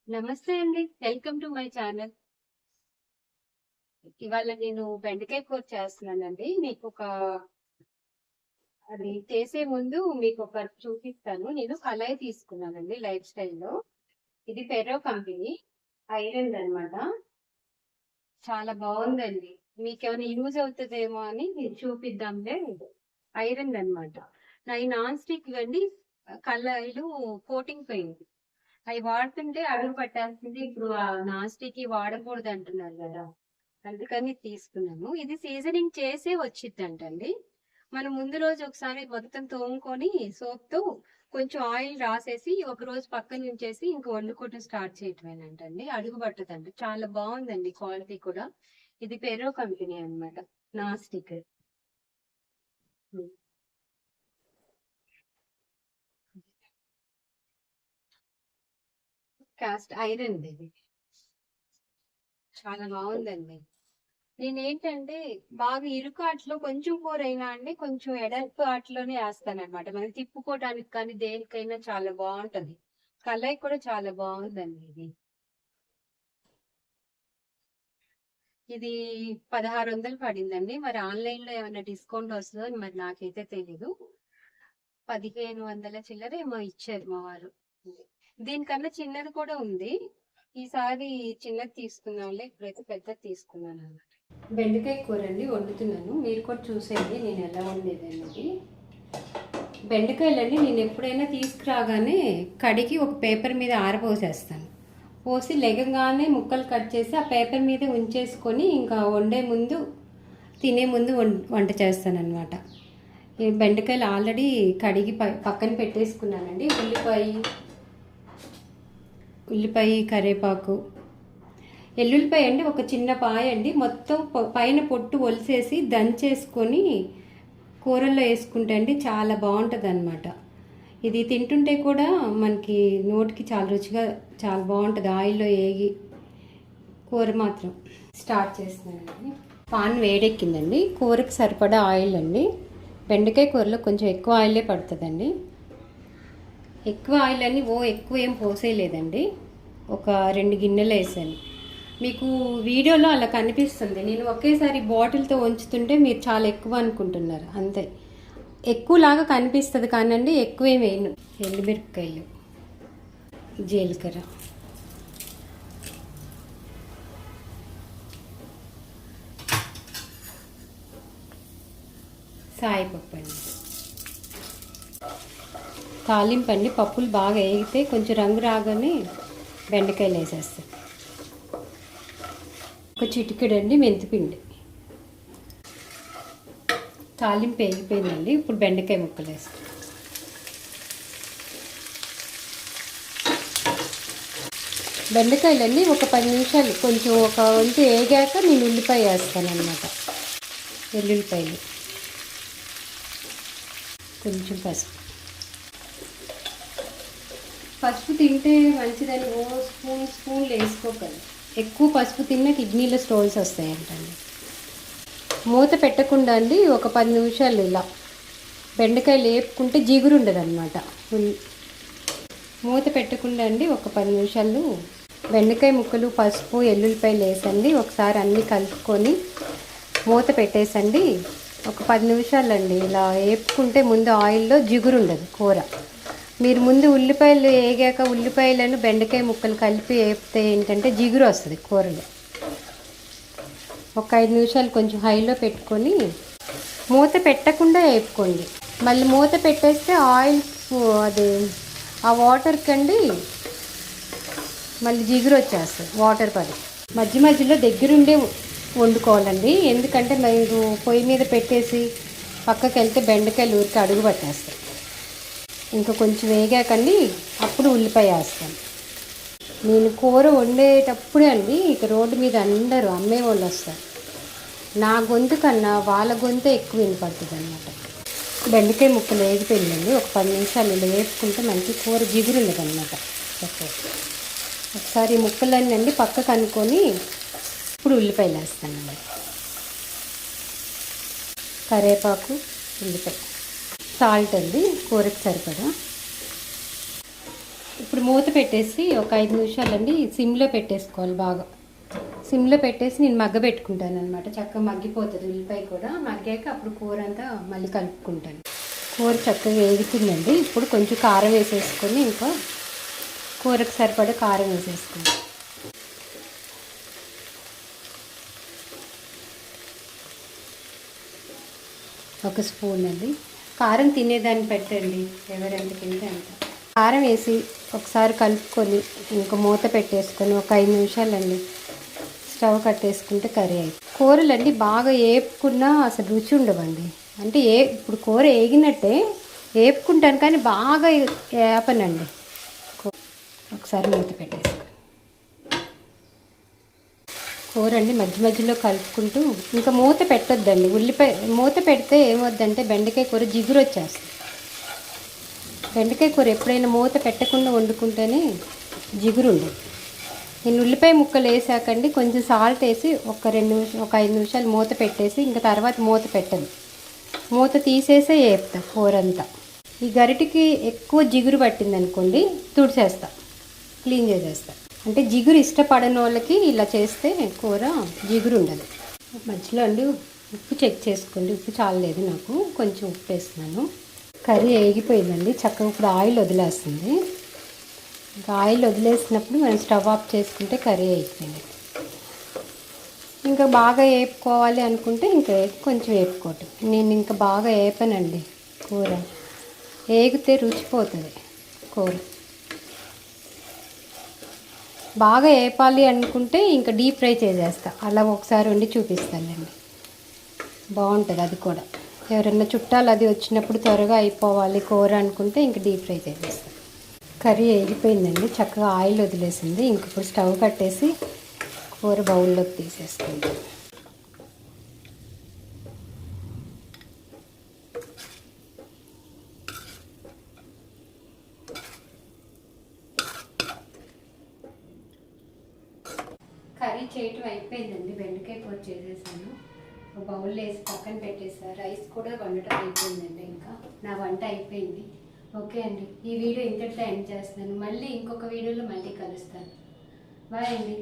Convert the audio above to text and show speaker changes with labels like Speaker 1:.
Speaker 1: నమస్తే అండి. Welcome to my channel. ఇవాళ నేను బెండకాయ కూర చేస్తున్నానండి. అది చేసే ముందు మీకొకటి చూపిస్తాను. నేను కళాయి తీసుకున్నానండి లైఫ్ స్టైల్‌లో. ఇది ఫెర్రో కంపెనీ ఐరన్‌దనమాట. చాలా బావుందండి. మీకేమైనా యూజ్ అవుతదేమో అని చూపిద్దాంలే. ఐరన్‌దనమాట. నాయి నాన్ స్టిక్‌వండి. కళాయిలు కోటింగ్ పోయింది. అయి వాడుతుంటే అడుగు పట్టేస్తుంది. ఇప్పుడు నాన్ స్టిక్‌యి వాడకూడదంటున్నారు గదా! అందుకని తీసుకున్నాను. ఇది సీజనింగ్ చేసే వచ్చిద్దంటండి. మనం ముందు రోజు ఒకసారి మొత్తం తోముకొని సోప్‌తో కొంచెం ఆయిల్ రాసేసి ఒకరోజు పక్కనుంచేసి ఇంక వండుకోవటం స్టార్ట్ చేయటమేనంటండి. అడుగు పట్టదంట. చాలా బావుందండి క్వాలిటీ కూడా. ఇది ఫెర్రో కంపెనీ అన్నమాట. Non stick. హ్మ్. కాస్ట్ ఐరన్‌దిది. చాలా బావుందండి. నేనేంటంటే బాగా ఇరుకు ఆటలో కొంచెం కూరైనా అండి కొంచెం ఎడల్పు ఆటలోనే ఏస్తాననమాట. మనం తిప్పుకోవడానికి కానీ దేనికైనా చాలా బావుంటది. కలయి కూడా చాలా బావుందండి ఇది. ఇది 1600 పడిందండి. మరి ఆన్‌లైన్‌లో ఏమన్నా డిస్కౌంట్ వస్తదో మరి నాకైతే తెలీదు. 1500 చిల్లర ఏమో ఇచ్చారు మా వారు. దీనికన్నా చిన్నది కూడా ఉంది. ఈసారి చిన్నది తీసుకుందాంలే. ఇప్పుడైతే పెద్దది తీసుకున్నానన్నమాట. బెండకాయ కూరండి వండుతున్నాను. మీరు కూడా చూసేయండి నేను ఎలా వండేదన్నది. బెండకాయలన్నీ నేను ఎప్పుడైనా తీసుకురాగానే కడిగి ఒక పేపర్ మీద ఆరబోసేస్తాను. పోసి లెగంగానే ముక్కలు కట్ చేసి ఆ పేపర్ మీద ఉంచేసుకొని ఇంకా వండే ముందు తినే ముందు వంట చేస్తానన్నమాట. ఈ బెండకాయలు ఆల్రెడీ కడిగి పక్కన పెట్టేసుకున్నానండి. ఉల్లిపాయ కరివేపాకు, ఎల్లుల్లిపాయ అండి ఒక చిన్న పాయ అండి. మొత్తం పైన పొట్టు ఒలిసేసి దంచేసుకొని కూరల్లో వేసుకుంటే అండి చాలా బాగుంటుంది అనమాట. ఇది తింటుంటే కూడా మనకి నోటికి చాలా రుచిగా చాలా బాగుంటుంది. ఆయిల్లో వేగి కూర మాత్రం స్టార్ట్ చేస్తున్నానండి. పాన్ వేడెక్కిందండి. కూరకి సరిపడా ఆయిల్ అండి. బెండకాయ కూరలో కొంచెం ఎక్కువ ఆయిలే పడుతుందండి. ఎక్కువ ఆయిల్ అని ఎక్కువ ఏం పోసేయలేదండి. ఒక 2 గిన్నెలు వేసాను. మీకు వీడియోలో అలా కనిపిస్తుంది. నేను ఒకేసారి బాటిల్తో ఉంచుతుంటే మీరు చాలా ఎక్కువ అనుకుంటున్నారు అంతే. ఎక్కువలాగా కనిపిస్తుంది కానండి ఎక్కువేం వేయను. ఎండుమిరపకాయలు, జీలకర్ర, సాయిపప్పు అండి, తాలింపు అండి. పప్పులు బాగా వేగితే కొంచెం రంగు రాగానే బెండకాయలు వేసేస్తాను. ఒక చిటికెడండి మెంతిపిండి. తాలింపు వేగిపోయిందండి. ఇప్పుడు బెండకాయ ముక్కలు వేస్తాను. బెండకాయలన్నీ ఒక 10 నిమిషాలు కొంచెం ఒక వంతు వేగాక నేను ఉల్లిపాయ వేస్తాను అన్నమాట. వెల్లుల్లిపాయలు, కొంచెం పసుపు తింటే మంచిదని స్పూన్లు వేసుకోకండి. ఎక్కువ పసుపు తిన్నా కిడ్నీలో స్టోన్స్ వస్తాయంటండి. మూత పెట్టకుండా అండి ఒక 10 నిమిషాలు ఇలా బెండకాయలు వేపుకుంటే జిగురు ఉండదు అనమాట. మూత పెట్టకుండా అండి ఒక 10 నిమిషాలు బెండకాయ ముక్కలు, పసుపు, ఎల్లుల్లిపాయలు వేసండి. ఒకసారి అన్నీ కలుపుకొని మూత పెట్టేసండి. ఒక 10 నిమిషాలు అండి ఇలా వేపుకుంటే ముందు ఆయిల్లో జిగురు ఉండదు కూర. మీరు ముందు ఉల్లిపాయలు వేగాక ఉల్లిపాయలను బెండకాయ ముక్కలు కలిపి వేపితే ఏంటంటే జిగురు వస్తుంది కూరలో. ఒక 5 నిమిషాలు కొంచెం హైలో పెట్టుకొని మూత పెట్టకుండా వేపుకోండి. మళ్ళీ మూత పెట్టేస్తే ఆయిల్ అది ఆ వాటర్ కండి మళ్ళీ జిగురు వచ్చేస్తుంది వాటర్ పడి. మధ్య మధ్యలో దగ్గరుండే వండుకోవాలండి. ఎందుకంటే మీరు పొయ్యి మీద పెట్టేసి పక్కకి వెళ్తే బెండకాయలు ఊరికి అడుగు పట్టేస్తాయి. ఇంకా కొంచెం వేగాకండి అప్పుడు ఉల్లిపాయ వేస్తాను. నేను కూర వండేటప్పుడే అండి ఇక రోడ్డు మీద అందరూ అమ్మేవాళ్ళు వస్తారు. నా గొంతు కన్నా వాళ్ళ గొంతే ఎక్కువ వినపడుతుంది అన్నమాట. బెండకాయ ముక్కలు వేగిపోయిందండి. ఒక 10 నిమిషాలు ఇలా వేసుకుంటే మంచి కూర జిగురు ఉండదు అనమాట. ఒకసారి ముక్కలన్నీ అండి పక్కకు అనుకొని ఇప్పుడు ఉల్లిపాయలు వేస్తానండి. కరివేపాకు, ఉల్లిపాయ, సాల్ట్ అండి కూరకి సరిపడా. ఇప్పుడు ఇప్పుడు మూత పెట్టేసి ఒక 5 నిమిషాలండి సిమ్లో పెట్టేసుకోవాలి. బాగా సిమ్లో పెట్టేసి నేను మగ్గ పెట్టుకుంటాను అనమాట. చక్కగా మగ్గిపోతుంది ఉల్లిపాయ కూడా. మగ్గాక అప్పుడు కూర అంతా మళ్ళీ కలుపుకుంటాను. కూర చక్కగా వేగుతుందండి. ఇప్పుడు కొంచెం కారం వేసేసుకొని ఇంకా కూరకు సరిపడా కారం వేసేసుకుంటాం. ఒక స్పూన్ అండి. కారం తినేదాన్ని పెట్టండి, ఎవరెంత తింటే అంత. కారం వేసి ఒకసారి కలుపుకొని ఇంకా మూత పెట్టేసుకొని ఒక 5 నిమిషాలండి స్టవ్ కట్టేసుకుంటే కర్రీ అయిపోయింది. కూరలండి బాగా వేపుకున్నా అసలు రుచి ఉండవండి. అంటే ఇప్పుడు కూర వేగినట్టే వేపుకుంటాను కానీ బాగా వేపనండి. ఒకసారి మూత పెట్టేసుకొని కూర అండి మధ్య మధ్యలో కలుపుకుంటూ ఇంకా మూత పెట్టొద్దండి. ఉల్లిపాయ మూత పెడితే ఏమొద్దంటే బెండకాయ కూర జిగురు వచ్చేస్తుంది. బెండకాయ కూర ఎప్పుడైనా మూత పెట్టకుండా వండుకుంటేనే జిగురు ఉండదు. నేను ఉల్లిపాయ ముక్కలు వేసాకండి కొంచెం సాల్ట్ వేసి ఒక 5 నిమిషాలు మూత పెట్టేసి ఇంకా తర్వాత మూత పెట్టను. మూత తీసేసే వేపుతా కూర అంతా. ఈ గరిటికి ఎక్కువ జిగురు పట్టింది అనుకోండి తుడిచేస్తా, క్లీన్ చేసేస్తా. అంటే జిగురు ఇష్టపడని వాళ్ళకి ఇలా చేస్తే కూర జిగురు ఉండదు. మధ్యలో అండి ఉప్పు చెక్ చేసుకోండి. ఉప్పు చాలలేదు నాకు, కొంచెం ఉప్పు వేస్తున్నాను. కర్రీ వేగిపోయిందండి చక్కగా. ఇప్పుడు ఆయిల్ వదిలేస్తుంది. ఇంకా ఆయిల్ వదిలేసినప్పుడు మనం స్టవ్ ఆఫ్ చేసుకుంటే కర్రీ అయిపోయింది. ఇంకా బాగా వేపుకోవాలి అనుకుంటే ఇంకా కొంచెం వేపుకోవటం. నేను ఇంకా బాగా వేపనండి కూర. వేగితే రుచిపోతుంది కూర. బాగా వేపాలి అనుకుంటే ఇంకా డీప్ ఫ్రై చేసేస్తా. అలా ఒకసారి వండి చూపిస్తానండి, బాగుంటుంది అది కూడా. ఎవరైనా చుట్టాలు అది వచ్చినప్పుడు త్వరగా అయిపోవాలి కూర అనుకుంటే ఇంక డీప్ ఫ్రై చేసేస్తాను. కర్రీ వేగిపోయిందండి చక్కగా. ఆయిల్ వదిలేసింది. ఇంక ఇప్పుడు స్టవ్ కట్టేసి కూర బౌల్లోకి తీసేసుకుంటాం. కర్రీ చేయటం అయిపోయిందండి. బెండకాయ కూర చేసేసాను. ఒక బౌల్లో వేసి పక్కన పెట్టేసాను. రైస్ కూడా వండటం అయిపోయిందండి. ఇంకా నా వంట అయిపోయింది. ఓకే అండి, ఈ వీడియో ఇంతటితో ఎండ్ చేస్తున్నాను. మళ్ళీ ఇంకొక వీడియోలో మళ్ళీ కలుస్తాను. బాయ్ అండి.